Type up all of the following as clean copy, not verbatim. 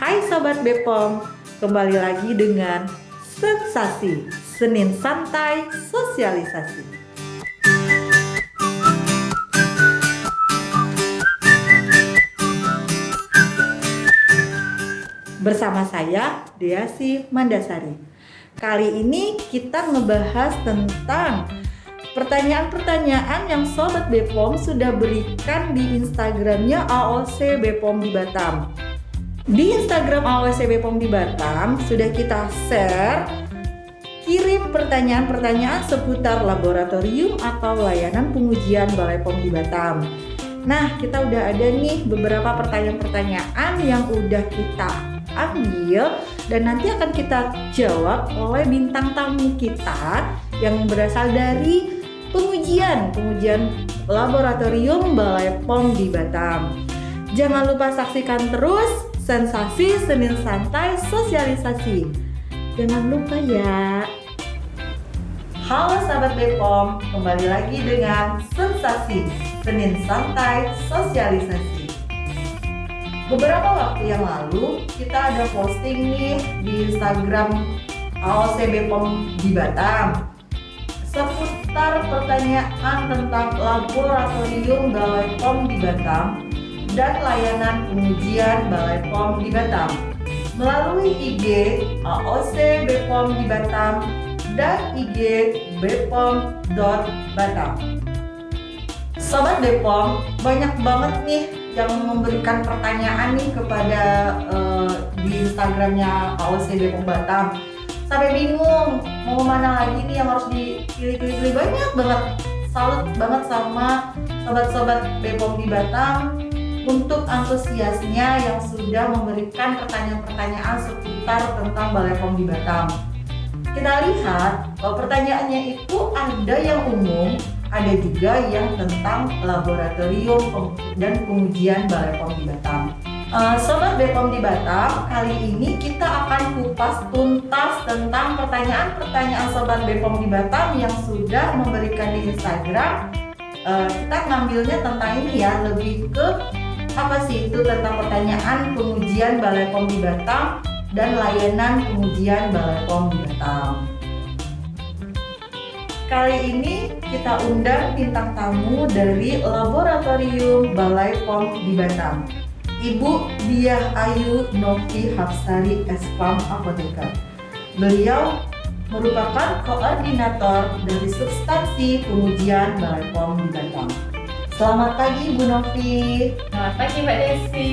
Hai Sobat Bepom, kembali lagi dengan Sensasi Senin Santai Sosialisasi. Bersama saya, Deasi Mandasari. Kali ini kita ngebahas tentang pertanyaan-pertanyaan yang Sobat Bepom sudah berikan di Instagramnya AOC Bepom di Batam. Di Instagram AOC Bepom di Batam sudah kita share, kirim pertanyaan-pertanyaan seputar laboratorium atau layanan pengujian Balai POM di Batam. Nah, kita udah ada nih beberapa pertanyaan-pertanyaan yang udah kita ambil dan nanti akan kita jawab oleh bintang tamu kita yang berasal dari pengujian laboratorium Balai POM di Batam. Jangan lupa saksikan terus Sensasi Senin Santai Sosialisasi. Jangan lupa ya. Halo sahabat Bepom, kembali lagi dengan Sensasi Senin Santai Sosialisasi. Beberapa waktu yang lalu kita ada posting nih di Instagram AOC Bepom di Batam seputar pertanyaan tentang laboratorium Balai POM di Batam dan layanan pengujian Balai POM di Batam melalui IG AOC Bepom di Batam dan IG bepom.batam. Sobat Bepom, banyak banget nih yang memberikan pertanyaan nih kepada di Instagramnya AOC Bepom Batam. Sampai bingung mau mana lagi nih yang harus dipilih-pilih, banyak banget. Salut banget sama sobat-sobat Bepom di Batam untuk antusiasnya yang sudah memberikan pertanyaan-pertanyaan seputar tentang Balai POM di Batam. Kita lihat bahwa pertanyaannya itu ada yang umum, ada juga yang tentang laboratorium dan pengujian Balai POM di Batam. Sobat Bepom di Batam, kali ini kita akan kupas tuntas tentang pertanyaan-pertanyaan Sobat Bepom di Batam yang sudah memberikan di Instagram. Kita ngambilnya tentang ini ya, lebih ke apa sih itu tentang pertanyaan pengujian Balai POM di Batam dan layanan pengujian Balai POM di Batam. Kali ini kita undang bintang tamu dari Laboratorium Balai POM di Batam, Ibu Diah Ayu Novi Hapsari Spam Apoteker. Beliau merupakan koordinator dari substansi pengujian Balai POM di Batam. Selamat pagi Bu Novi. Selamat pagi Mbak Desi.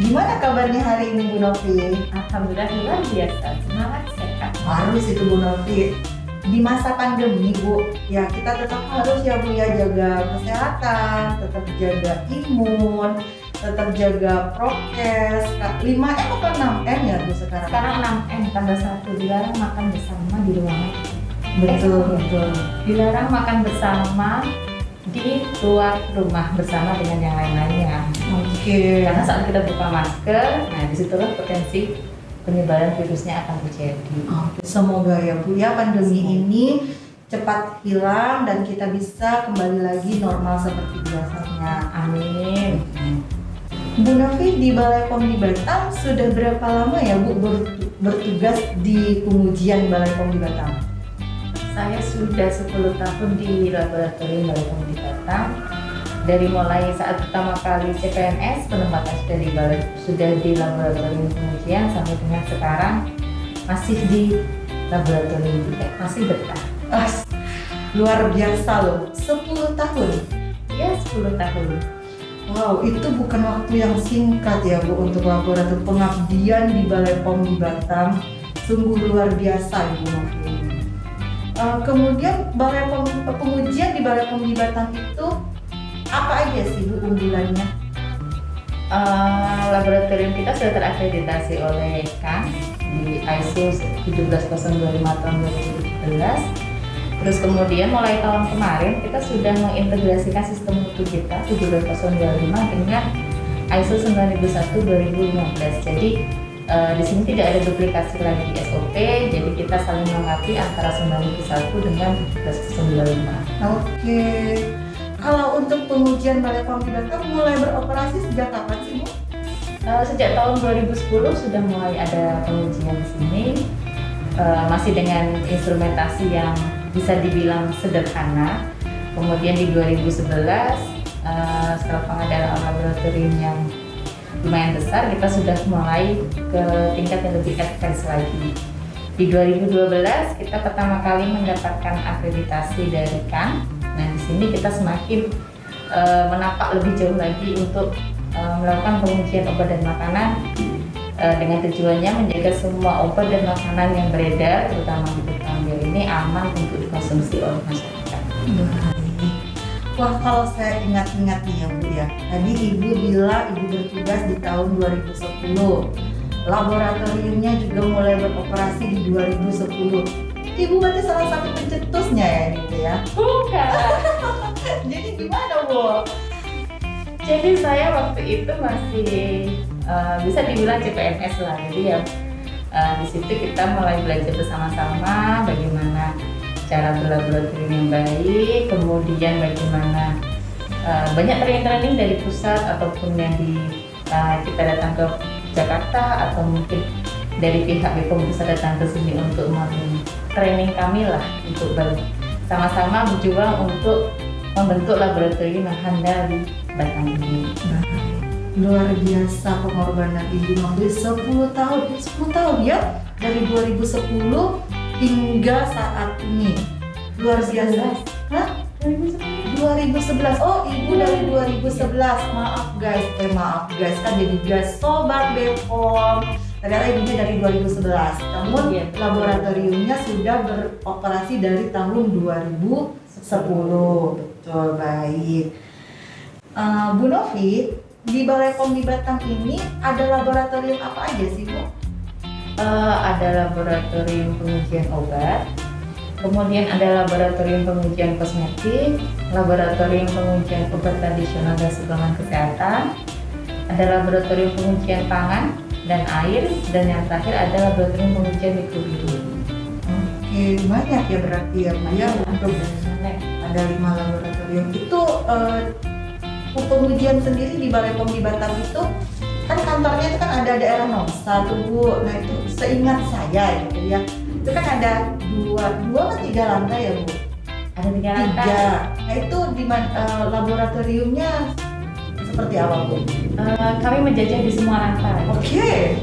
Gimana kabarnya hari ini Bu Novi? Alhamdulillah luar biasa, semangat sehat. Harus itu Bu Novi. Di masa pandemi Bu, ya kita tetap harus ya Bu ya jaga kesehatan, tetap jaga imun, tetap jaga prokes. 5M atau 6M ya Bu sekarang? Sekarang 6M tambah 1, dilarang makan bersama di ruangan. Betul. Dilarang makan bersama di luar rumah bersama dengan yang lain-lainnya. Oke. Karena saat kita buka masker, nah disitulah potensi penyebaran virusnya akan terjadi. Semoga ya Bu ya pandemi ini cepat hilang dan kita bisa kembali lagi normal seperti biasanya. Amin. Bu Novi di Balai POM di Batam sudah berapa lama ya Bu bertugas di pengujian Balai POM di Batam? Saya sudah 10 tahun di laboratorium Balai POM di Batam. Dari mulai saat pertama kali CPNS, penempatan sudah di laboratorium pengujian sampai dengan sekarang masih di laboratorium juga, masih betah. Luar biasa loh, 10 tahun. Ya 10 tahun. Wow, itu bukan waktu yang singkat ya Bu untuk laboratorium pengabdian di Balai POM di Batam. Sungguh luar biasa Ibu Novi. Kemudian pengujian di Balai POM di Batam itu apa aja sih Bu unggulannya? Laboratorium kita sudah terakreditasi oleh KAN di ISO 17025 tahun 2017. Terus kemudian mulai tahun kemarin kita sudah mengintegrasikan sistem mutu kita 17025 dengan ISO 9001/2015. Jadi di sini tidak ada duplikasi lagi di SOP, jadi kita saling melengkapi antara 9001 dengan 17025. Oke. Kalau untuk pengujian Balai POM di Batam mulai beroperasi sejak kapan sih Bu? Sejak tahun 2010 sudah mulai ada pengujian di sini, masih dengan instrumentasi yang bisa dibilang sederhana. Kemudian di 2011 setelah pengadaan laboratorium yang lumayan besar, kita sudah mulai ke tingkat yang lebih advance lagi. Di 2012 kita pertama kali mendapatkan akreditasi dari CAN. Nah, di sini kita semakin menapak lebih jauh lagi untuk melakukan pengujian obat dan makanan dengan tujuannya menjaga semua obat dan makanan yang beredar, terutama untuk ambil ini aman untuk dikonsumsi oleh masyarakat. Wah, kalau saya ingat-ingat nih ya Bu ya, tadi Ibu bilang Ibu bertugas di tahun 2010. Laboratoriumnya juga mulai beroperasi di 2010. Ibu berarti salah satu pencetusnya ya ini ya? Bukan. Jadi gimana Bu? Jadi saya waktu itu masih bisa dibilang CPNS lah. Jadi ya di situ kita mulai belajar bersama-sama bagaimana cara berlaboratorium yang baik, kemudian bagaimana banyak training dari pusat ataupun yang kita datang ke Jakarta atau mungkin dari pihak BPOM bisa datang ke sini untuk training kami lah untuk sama-sama berjuang untuk membentuk laboratorium yang handal di Batam ini. Luar biasa pengorbanan Ibu mengambil 10 tahun ya, dari 2010 hingga saat ini. Luar biasa. Hah? 2011. Oh, Ibu dari 2011. Maaf guys kan jadi guys sobat BPOM. Ternyata ibunya dari 2011. Namun laboratoriumnya sudah beroperasi dari tahun 2010. Betul, baik. Bu Novi, di Balai POM di Batam ini ada laboratorium apa aja sih Bu? Ada laboratorium pengujian obat, kemudian ada laboratorium pengujian kosmetik, laboratorium pengujian obat tradisional dan suplemen kesehatan, ada laboratorium pengujian pangan dan air, dan yang terakhir ada laboratorium pengujian mikrobiologi. Oke, banyak ya berarti ya Bu ya, untuk ada 5 laboratorium. Itu pengujian sendiri di Balai POM di Batam itu kan kantornya itu kan ada daerah 01 Bu. Nah itu seingat saya gitu ya, itu kan ada dua atau 3 lantai ya Bu? Ada 3 lantai. Nah itu di laboratoriumnya seperti apa Bu? Kami menjajah di semua lantai. Oke.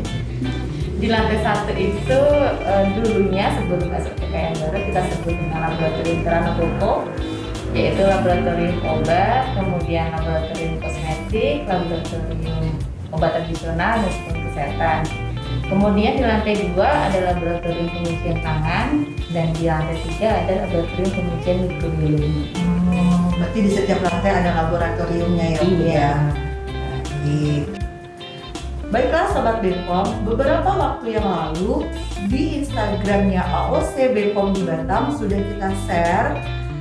Di lantai 1 itu dulunya sebelum masuk PKN baru kita sebut dengan laboratorium Teranogoko, yaitu laboratorium obat, kemudian laboratorium kosmetik, laboratorium obat tradisional dan suplemen kesehatan. Kemudian di lantai 2 ada laboratorium pengujian pangan, dan di lantai 3 ada laboratorium pengujian mikrobiologi. Berarti di setiap lantai ada laboratoriumnya ya Bu ya. Baik. Baiklah Sobat BPOM, beberapa waktu yang lalu di Instagramnya AOC BPOM di Batam sudah kita share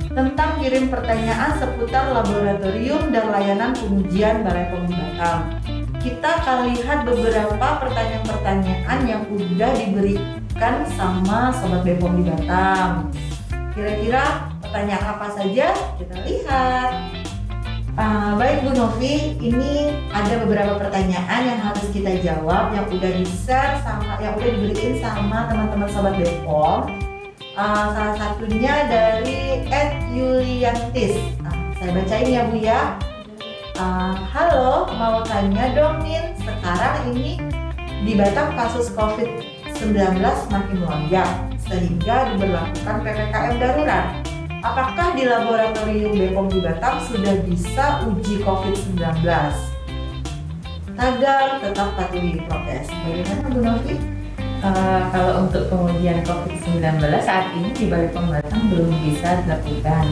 tentang kirim pertanyaan seputar laboratorium dan layanan pengujian Balai POM di Batam. Kita akan lihat beberapa pertanyaan-pertanyaan yang udah diberikan sama Sobat BPOM di Batam. Kira-kira pertanyaan apa saja? Kita lihat. Baik Bu Novi, ini ada beberapa pertanyaan yang harus kita jawab yang udah di-share yang udah diberikan sama teman-teman Sobat BPOM. Salah satunya dari @Yuliantis. Saya bacain ya Bu ya. Halo, mau tanya dong Min, sekarang ini di Batam kasus COVID-19 semakin melonjak sehingga diberlakukan PPKM darurat. Apakah di laboratorium BPOM di Batam sudah bisa uji COVID-19? Tagar tetap patuhi prokes. Bagaimana Bu Novi? Kalau untuk pengujian COVID-19 saat ini di Balai POM Batam belum bisa dilakukan.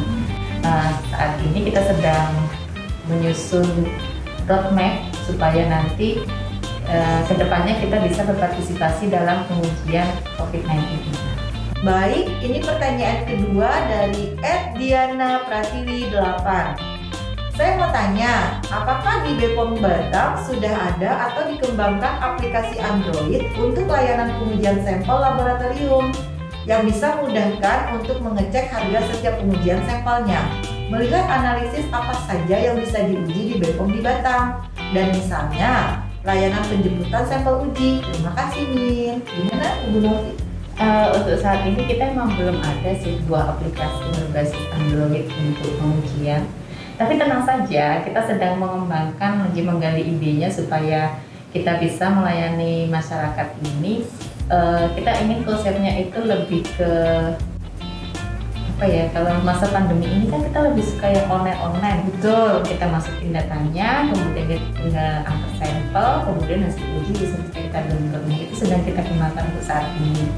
Saat ini kita sedang menyusun roadmap supaya nanti kedepannya kita bisa berpartisipasi dalam pengujian COVID-19. Baik, ini pertanyaan kedua dari @diana_pratiwi8. Saya mau tanya, apakah di BPOM Batam sudah ada atau dikembangkan aplikasi Android untuk layanan pengujian sampel laboratorium yang bisa memudahkan untuk mengecek harga setiap pengujian sampelnya, melihat analisis apa saja yang bisa diuji di BPOM di Batam, dan misalnya layanan penjemputan sampel uji. Terima kasih Min. Gimana Ibu Novi? Untuk saat ini kita memang belum ada sebuah aplikasi berbasis Android untuk pengujian. Tapi tenang saja, kita sedang mengembangkan, lagi menggali idenya supaya kita bisa melayani masyarakat ini. Kita ingin konsepnya itu lebih ke apa ya? Kalau masa pandemi ini kan kita lebih suka yang online. Betul. Kita masukin datanya, kemudian kita tinggal angkat sampel, kemudian hasil uji bisa kita downloadnya. Itu sedang kita kembangkan untuk saat ini.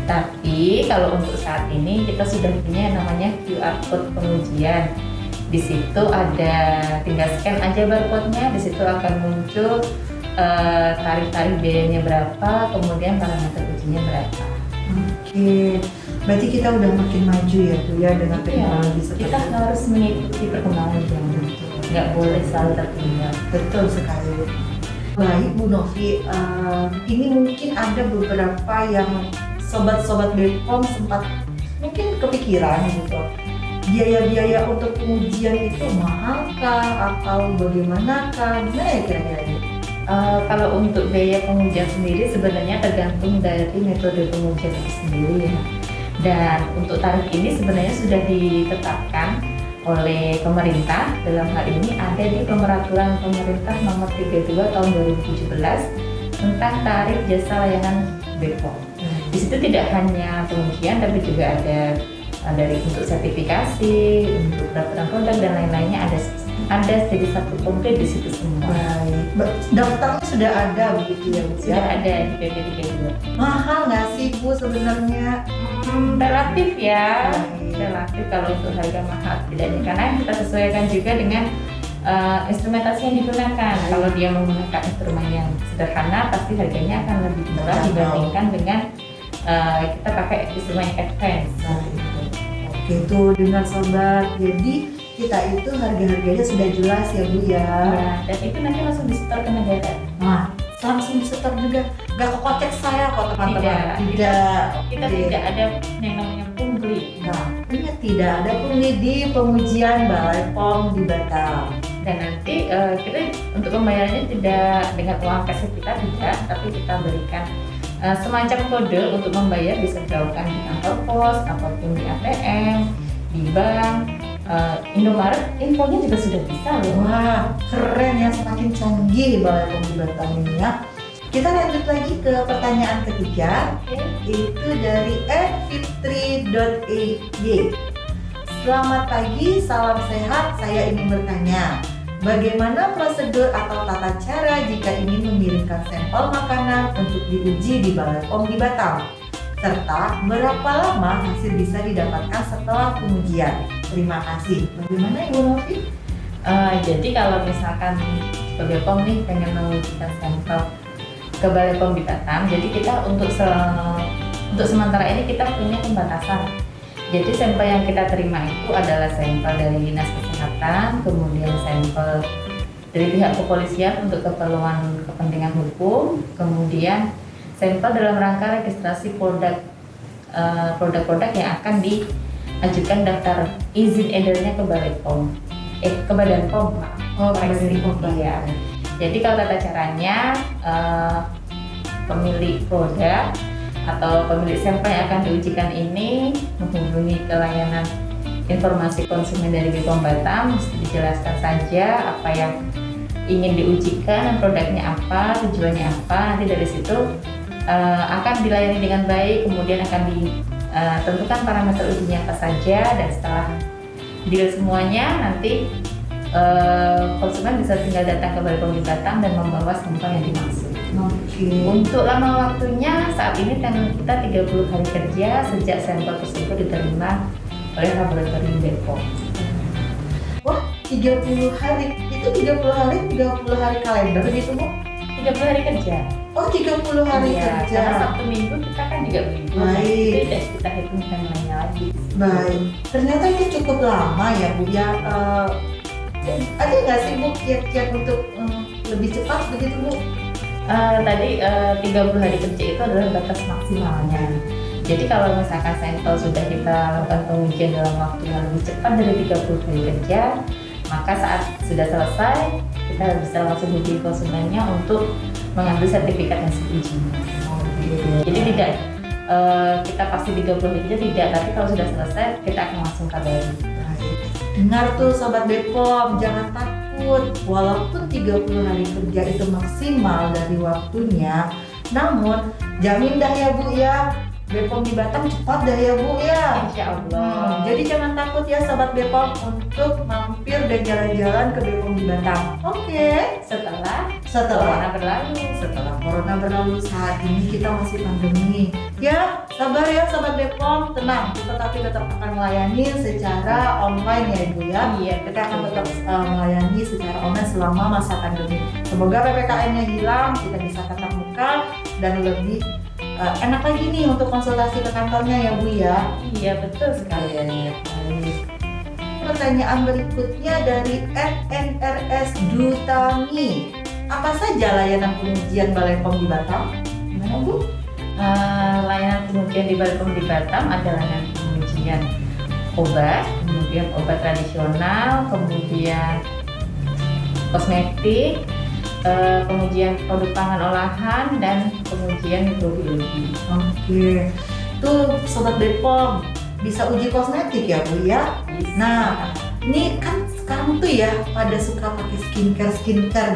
Tapi kalau untuk saat ini kita sudah punya yang namanya QR code pengujian. Di situ ada, tinggal scan aja barcode-nya, di situ akan muncul tarif-tarif biayanya berapa, kemudian parameter ujinya berapa. Oke, berarti kita udah makin maju ya Bu ya dengan teknologi seperti Kita itu. harus mengikuti perkembangan zaman, nggak boleh selalu tertinggal. Betul sekali. Baik Bu Novi, ini mungkin ada beberapa yang sobat-sobat BPOM sempat mungkin kepikiran gitu. Biaya-biaya untuk pengujian itu mahalkah atau bagaimanakah? Gimana ya kira-kira ini? Kalau untuk biaya pengujian sendiri sebenarnya tergantung dari metode pengujian itu sendiri ya. Dan untuk tarif ini sebenarnya sudah ditetapkan oleh pemerintah. Dalam hal ini ada di Peraturan Pemerintah Nomor 32 Tahun 2017 tentang tarif jasa layanan BPOM. Di situ tidak hanya pengujian tapi juga ada dari untuk sertifikasi, untuk peraturan produk dan lain-lainnya ada jadi satu komplit di situ semua. Baik, daftarnya sudah ada begitu ya Bu? Sudah ada di PP 32. Mahal nggak sih Bu sebenarnya? Relatif ya, Baik. relatif kalau untuk harga mahal tidaknya karena kita sesuaikan juga dengan instrumentasi yang digunakan. Kalau dia menggunakan instrumen yang sederhana pasti harganya akan lebih murah dibandingkan dengan kita pakai instrumen yang advance. Oke tuh dengar sobat, jadi kita itu harga-harganya sudah jelas ya Bu ya. Ya, dan itu nanti langsung disetor ke negara. Nah, langsung disetor juga, gak kekocek saya kok teman-teman. Tidak. Kita Oke. tidak ada yang namanya pungli. Nah, ini tidak ada pungli di pengujian Balai POM di Batam. Dan nanti kita untuk pembayarannya tidak dengan uang cash kita tidak, tapi kita berikan semacam kode untuk membayar, bisa dilakukan di kantor pos ataupun di ATM, di bank, Indomaret, infonya juga sudah bisa loh. Wah, keren ya, semakin canggih Balai POM di Batam ini ya. Kita lanjut lagi ke pertanyaan ketiga, yaitu dari @fitri.ey. Selamat pagi, salam sehat. Saya ingin bertanya, bagaimana prosedur atau tata cara jika ingin mengirimkan sampel makanan untuk diuji di Balai POM di Batam? Serta berapa lama hasil bisa didapatkan setelah pengujian? Terima kasih. Bagaimana Ibu Novi? Jadi kalau misalkan sebagai POM nih pengen mengujikan sampel ke Balai POM di Batam, jadi kita untuk sementara ini kita punya pembatasan. Jadi sampel yang kita terima itu adalah sampel dari Dinas Kesehatan, kemudian sampel dari pihak kepolisian untuk keperluan kepentingan hukum, kemudian sampel dalam rangka registrasi produk-produk yang akan diajukan daftar izin edarnya ke Balai POM, ke Badan POM, Pak. Badan POM. Iya. Jadi kalau tata caranya pemilik produk atau pemilik sampel yang akan diujikan ini menghubungi ke layanan informasi konsumen dari BPOM Batam, dijelaskan saja apa yang ingin diujikan, produknya apa, tujuannya apa. Nanti dari situ akan dilayani dengan baik, kemudian akan ditentukan parameter ujinya apa saja, dan setelah deal semuanya nanti konsumen bisa tinggal datang ke Balai POM di Batam dan membawa sampel yang dimaksud. Untuk lama waktunya saat ini kan kita 30 hari kerja sejak sampel tersebut diterima oleh laboratorium BPOM. Wah, 30 hari. Itu 30 hari kalender gitu Bu? 30 hari kerja. Oh, 30 hari Iya, kerja. karena Sabtu Minggu kita kan juga libur. Baik. Itu tidak kita hitungkan lainnya lagi. Baik. Ternyata itu cukup lama ya Bu ya. Ada nggak sih Bu kiat-kiat untuk lebih cepat begitu Bu? Tadi 30 hari kerja itu adalah batas maksimalnya. Jadi kalau misalkan sampel sudah kita lakukan pengujian dalam waktu yang lebih cepat dari 30 hari kerja, maka saat sudah selesai kita bisa langsung hubungi konsumennya untuk mengambil sertifikat hasil ujinya. Jadi tidak kita pasti 30 hari kerja tidak, tapi kalau sudah selesai kita akan langsung kabari. Dengar tuh Sobat Bepom, jangan takut. Walaupun 30 hari kerja itu maksimal dari waktunya, namun jamin dah ya Bu ya, Bepom di Batam cepat dah ya Bu ya. Insya Allah. Jadi jangan takut ya Sobat Bepom untuk mampir dan jalan-jalan ke Bepom di Batam. Oke. Setelah Corona berlalu, saat ini kita masih pandemi. Ya, sabar ya Sobat Bepom, tenang. Kita tapi tetap akan melayani secara online ya Ibu ya. Iya, Kita akan tetap melayani secara online selama masa pandemi. Semoga PPKM-nya hilang, kita bisa tatap muka dan lebih enak lagi nih untuk konsultasi ke kantornya ya Bu ya. Iya, betul sekali. Pertanyaan berikutnya dari @nrs Dutami. Apa saja layanan pengujian Balai POM di Batam? Gimana Bu? Layanan pengujian di Balai POM di Batam ada layanan pengujian obat, kemudian obat tradisional, kemudian kosmetik, pengujian produk pangan olahan, dan pengujian mikrobiologi. Oke. Tuh Sobat Bepom, bisa uji kosmetik ya Bu ya? Nah, ini kan sekarang tuh ya pada suka pakai skincare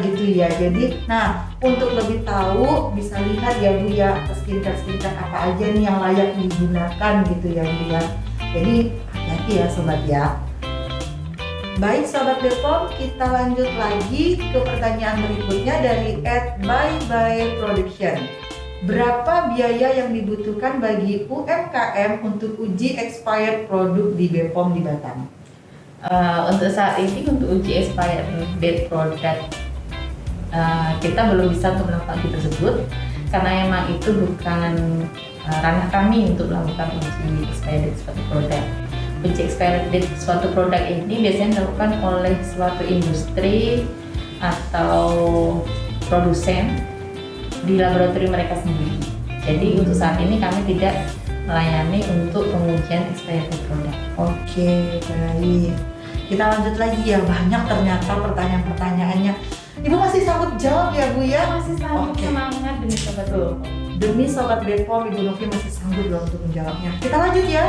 gitu ya. Jadi, nah untuk lebih tahu bisa lihat ya Bu ya skincare apa aja nih yang layak digunakan gitu ya Bu ya. Jadi hati-hati ya Sobat ya. Baik Sobat Bepom, kita lanjut lagi ke pertanyaan berikutnya dari @bye_bye_production. Berapa biaya yang dibutuhkan bagi UMKM untuk uji expired produk di Bepom di Batam? Untuk saat ini untuk uji expired date product kita belum bisa untuk melakukan uji tersebut karena memang itu bukan ranah kami untuk melakukan uji expired date suatu produk. Uji expired date suatu produk ini biasanya dilakukan oleh suatu industri atau produsen di laboratorium mereka sendiri. Jadi untuk saat ini kami tidak melayani untuk pengujian expired date produk. Oke, baik. Kita lanjut lagi ya, banyak ternyata pertanyaan-pertanyaannya. Ibu masih sanggup jawab ya Bu ya? Masih sanggup. Oke. Semangat demi Sobat Bepom. Demi Sobat Bepom, Ibu Novi masih sanggup loh untuk menjawabnya. Kita lanjut ya.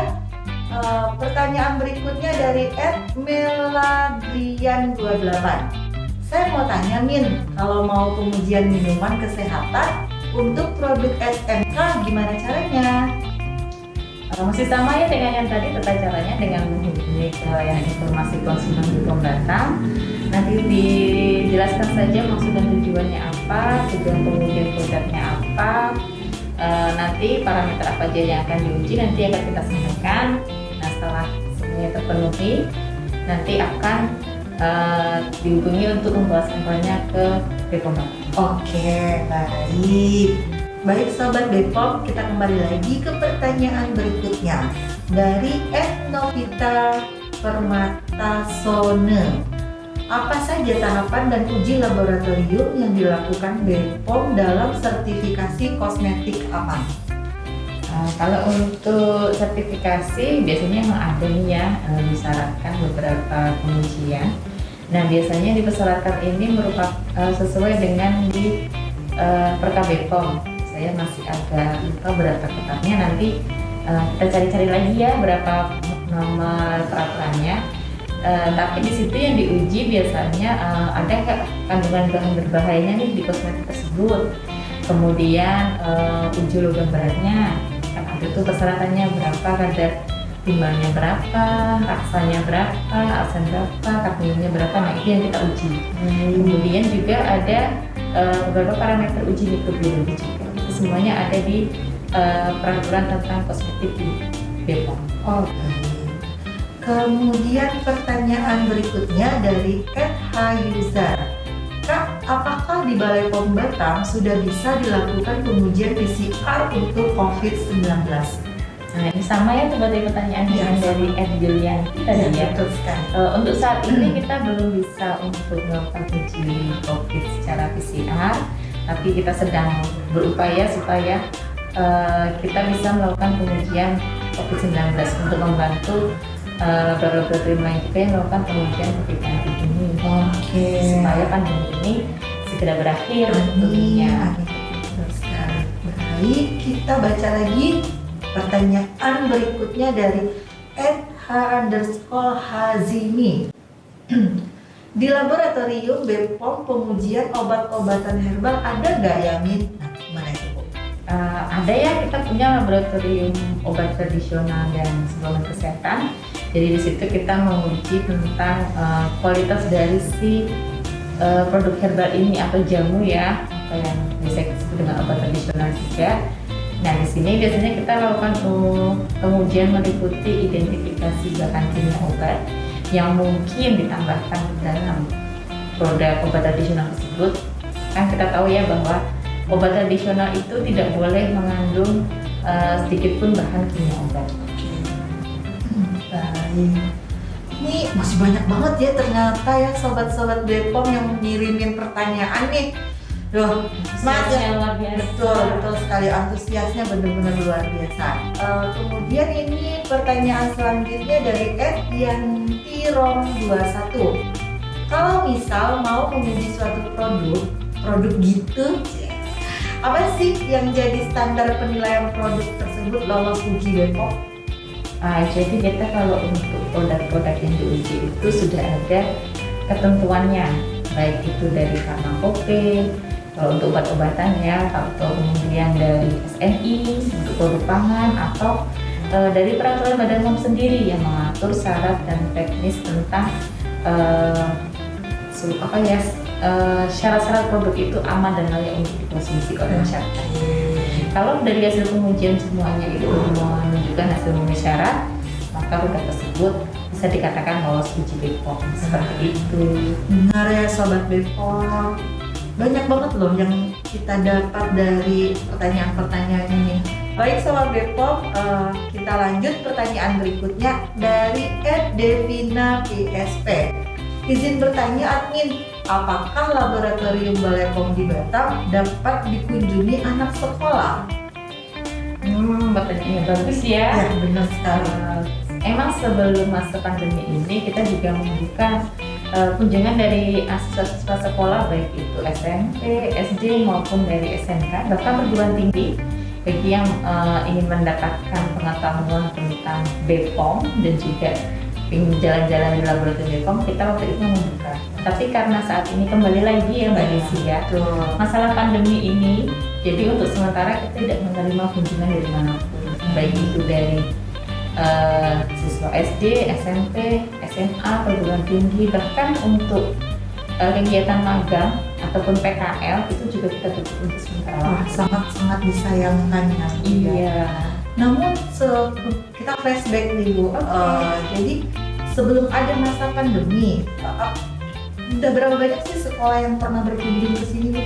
Pertanyaan berikutnya dari @meladrian28. Saya mau tanya Min, kalau mau pengujian minuman kesehatan untuk produk SMK gimana caranya? Masih sama ya dengan yang tadi, tata caranya dengan menghubungi ke layanan informasi konsumen Bepom Batam. Nanti dijelaskan saja maksud dan tujuannya apa, tujuan pengujian produknya apa, nanti parameter apa aja yang akan diuji nanti akan kita sampaikan. Nah setelah semuanya terpenuhi, nanti akan dihubungi untuk membawa sampelnya ke Bepom Batam. Oke, baik. Baik Sobat Bepom, kita kembali lagi ke pertanyaan berikutnya dari Novita Permatasone. Apa saja tahapan dan uji laboratorium yang dilakukan Bepom dalam sertifikasi kosmetik aman? Kalau untuk sertifikasi biasanya memang ada nih ya disyaratkan beberapa pengujian. Nah biasanya dipersyaratkan ini merupakan sesuai dengan di Perka Bepom. Saya masih agak lupa berapa ketatnya, nanti kita cari-cari lagi ya berapa nomor peraturannya. Tapi di situ yang diuji biasanya ada nggak kandungan bahan berbahayanya nih di kosmetik tersebut. Kemudian uji logam beratnya, kan ada tuh persyaratannya berapa, kadar timbangannya berapa, raksanya berapa, arsen berapa, kadmiumnya berapa, nah itu yang kita uji. Kemudian juga ada beberapa parameter uji mikrobiologi juga. Itu semuanya ada di peraturan tentang kosmetik di Bepom. Kemudian pertanyaan berikutnya dari @hayuzar. Kak, apakah di Balai POM Batam sudah bisa dilakukan pengujian PCR untuk COVID-19? Nah ini sama ya sebagai pertanyaan yang dari Julianti tadi ya. Betul sekali. Untuk saat ini kita belum bisa untuk melakukan uji COVID secara PCR, tapi kita sedang berupaya supaya kita bisa melakukan pengujian COVID-19 untuk membantu laboratorium lain juga yang melakukan pengujian COVID-19 ini. Supaya pandemi ini segera berakhir Amin. tentunya. Betul sekali. Baik, kita baca lagi pertanyaan berikutnya dari @h_hazimi. Di laboratorium BPOM pengujian obat-obatan herbal ada nggak ya, Min? Nah, gimana itu, Bu? Ada ya, kita punya laboratorium obat tradisional dan suplemen kesehatan. Jadi di situ kita menguji tentang kualitas dari si produk herbal ini atau jamu ya, atau yang biasa disebut dengan obat tradisional juga. Nah di sini biasanya kita lakukan pengujian meliputi identifikasi bahan kimia obat yang mungkin ditambahkan ke dalam produk obat tradisional tersebut. Kan kita tahu ya bahwa obat tradisional itu tidak boleh mengandung sedikit pun bahan kimia obat. Baik. Ini masih banyak banget ya ternyata ya sobat-sobat BPOM yang ngirimin pertanyaan nih. Loh, Mas, Antusiasnya luar biasa. betul sekali, antusiasnya benar-benar luar biasa. Kemudian ini pertanyaan selanjutnya dari @yantirom21. Kalau misal mau menguji suatu produk gitu, apa sih yang jadi standar penilaian produk tersebut lolos uji BPOM? Jadi kita kalau untuk produk-produk yang diuji itu sudah ada ketentuannya, baik itu dari farmakope, kalau untuk obat-obatan ya, atau kemudian dari SNI untuk produk pangan, atau dari peraturan Badan POM sendiri yang mengatur syarat dan teknis tentang syarat-syarat produk itu aman dan layak untuk dikonsumsi oleh masyarakat. Kalau dari hasil pengujian semuanya itu menunjukkan hasil memenuhi syarat, maka produk tersebut bisa dikatakan lolos uji BPOM. Seperti itu. Benar ya sobat BPOM, banyak banget loh yang kita dapat dari pertanyaan-pertanyaan ini. Baik sobat BPOM, kita lanjut pertanyaan berikutnya dari @devina PSP. Izin bertanya admin, apakah laboratorium Balai POM di Batam dapat dikunjungi anak sekolah? Pertanyaannya bagus ya. Ya benar sekali. Emang sebelum masa pandemi ini kita juga membuka kunjungan dari siswa-siswa sekolah, baik itu SMP, SD maupun dari SMK, bahkan perguruan tinggi, bagi yang ingin mendapatkan pengetahuan tentang BPOM dan juga ingin jalan-jalan di laboratorium BPOM, kita waktu itu membuka. Tapi karena saat ini kembali lagi ya Mbak Desi ya, masalah pandemi ini, jadi untuk sementara kita tidak menerima kunjungan dari manapun, baik itu dari siswa SD, SMP, SMA, perguruan tinggi, bahkan untuk kegiatan magang ataupun PKL itu juga kita tutup untuk sementara. Wah, sangat-sangat disayangkan ya. Iya. Namun kita flashback nih Bu. Jadi sebelum ada masa pandemi, udah berapa banyak sih sekolah yang pernah berkunjung ke sini Bu?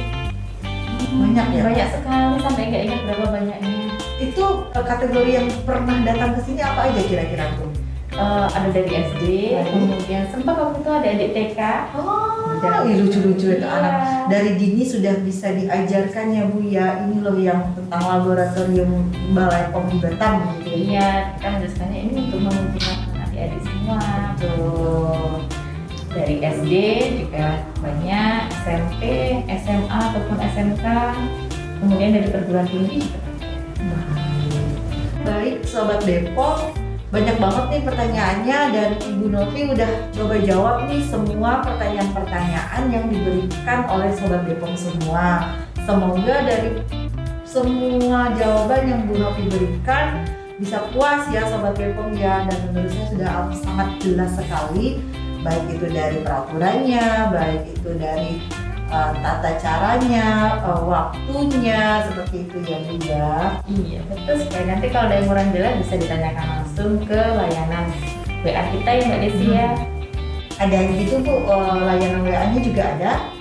Banyak ya? Banyak sekali, sampai nggak ingat berapa banyaknya. Itu kategori yang pernah datang ke sini apa aja kira-kira Bu? Ada dari SD, kemudian sempat waktu itu ada adik TK. Lucu-lucu itu Iya. anak. Dari dini sudah bisa diajarkan ya Bu ya, ini loh yang tentang laboratorium Balai POM di Batam gitu. Iya, kita menjelaskannya ini untuk memungkinkan adik-adik semua. Tuh. Dari SD juga banyak, SMP, SMA ataupun SMK, kemudian dari perguruan tinggi juga. Baik Sobat BPOM, banyak banget nih pertanyaannya dan Ibu Novi udah coba jawab nih semua pertanyaan-pertanyaan yang diberikan oleh Sobat BPOM semua. Semoga dari semua jawaban yang Bu Novi berikan bisa puas ya Sobat BPOM ya, dan menurut saya sudah sangat jelas sekali, baik itu dari peraturannya, baik itu dari tata caranya, waktunya, seperti itu ya Bu ya. Iya, betul sekali. Nanti kalau ada yang kurang jelas bisa ditanyakan langsung ke layanan WA kita ya Mbak Desi ya. Ada yang gitu Bu, layanan WA-nya juga ada.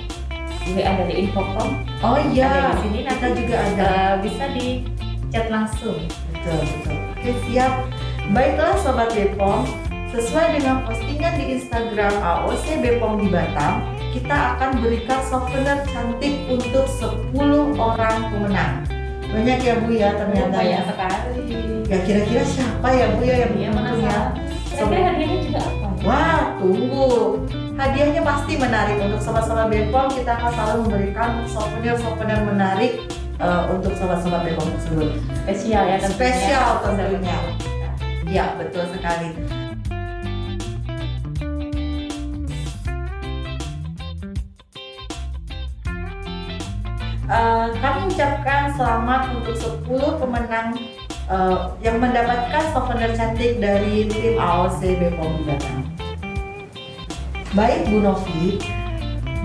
WA dari Infocom. Oh iya, Ada di sini kita nanti juga ada. bisa di chat langsung. Betul. Oke siap. Baiklah Sobat BPOM, sesuai dengan postingan di Instagram AOC BPOM di Batam, kita akan berikan souvenir cantik untuk 10 orang pemenang. Banyak ya Bu ya ternyata. Banyak Ya. sekali. Ya kira-kira siapa ya Bu ya yang Iya, beruntung ya? Kira-kira hadiahnya juga apa? Wah, tunggu. Hadiahnya pasti menarik. Untuk sobat-sobat Bepom, kita akan selalu memberikan souvenir-souvenir menarik untuk sobat-sobat Bepom tersebut. Spesial ya tentunya. Spesial tentunya. Ya, betul sekali. Kami ucapkan selamat untuk 10 pemenang yang mendapatkan souvenir cantik dari tim AOC Bepom Batam. Baik Bu Novi,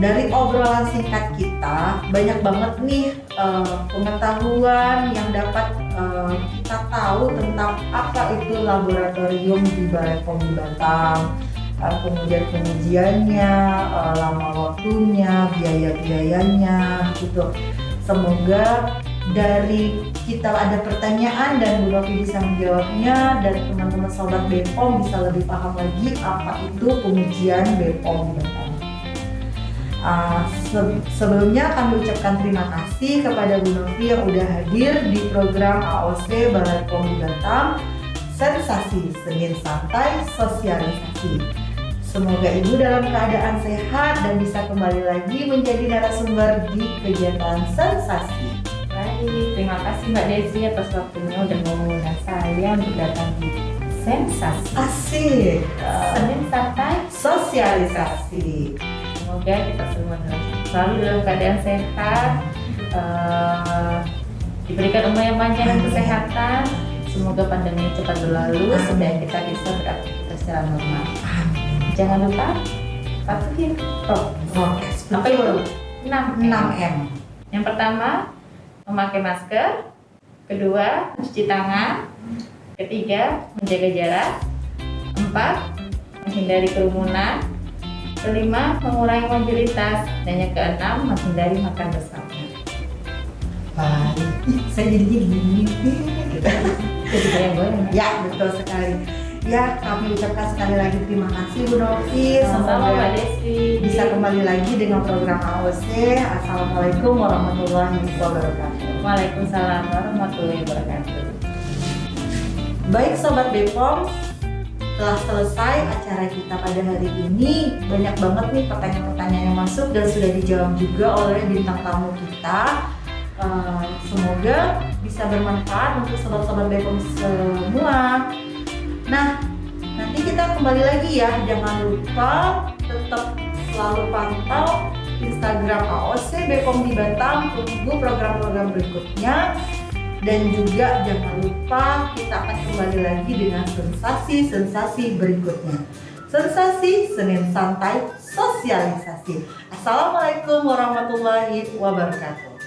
dari obrolan singkat kita banyak banget nih pengetahuan yang dapat kita tahu tentang apa itu laboratorium di Balai POM di Batam, kemudian pengujiannya, lama waktunya, biaya-biayanya gitu. Semoga dari kita ada pertanyaan dan Bu Novi bisa menjawabnya, dan teman-teman sobat Bepom bisa lebih paham lagi apa itu pengujian Bepom di Batam. Sebelumnya kami ucapkan terima kasih kepada Bu Novi yang udah hadir di program AOC Balai POM di Batam, Sensasi Senin Santai Sosialisasi. Semoga Ibu dalam keadaan sehat dan bisa kembali lagi menjadi narasumber di kegiatan Sensasi. Baik, terima kasih Mbak Desi atas waktunya udah mau mengundang saya untuk datang di Sensasi. Asik. Senin Santai. Sosialisasi. Semoga kita semua selalu dalam keadaan sehat, diberikan umur yang panjang dan kesehatan. Semoga pandemi cepat berlalu supaya kita bisa beraktivitas secara normal. Jangan lupa patuhi prokes. Apa itu? 6M. Yang pertama, memakai masker. Kedua, mencuci tangan. Ketiga, menjaga jarak. 4, menghindari kerumunan. Kelima, mengurangi mobilitas. Dan yang keenam, menghindari makan bersama. Baik. Saya jadinya gini. Jadi yang boleh. Ya, betul sekali. Ya, kami ucapkan sekali lagi terima kasih Bu Novi. Sama-sama Mbak Semoga Desi. bisa kembali lagi dengan program AOC. Assalamualaikum warahmatullahi wabarakatuh. Waalaikumsalam warahmatullahi wabarakatuh. Baik Sobat Bepom, telah selesai acara kita pada hari ini. Banyak banget nih pertanyaan-pertanyaan yang masuk dan sudah dijawab juga oleh bintang tamu kita. Semoga bisa bermanfaat untuk sobat-sobat Bepom semua. Nah, nanti kita kembali lagi ya. Jangan lupa tetap selalu pantau Instagram AOC Bepom di Batam, tunggu program-program berikutnya. Dan juga jangan lupa kita akan kembali lagi dengan sensasi-sensasi berikutnya. Sensasi Senin Santai Sosialisasi. Assalamualaikum warahmatullahi wabarakatuh.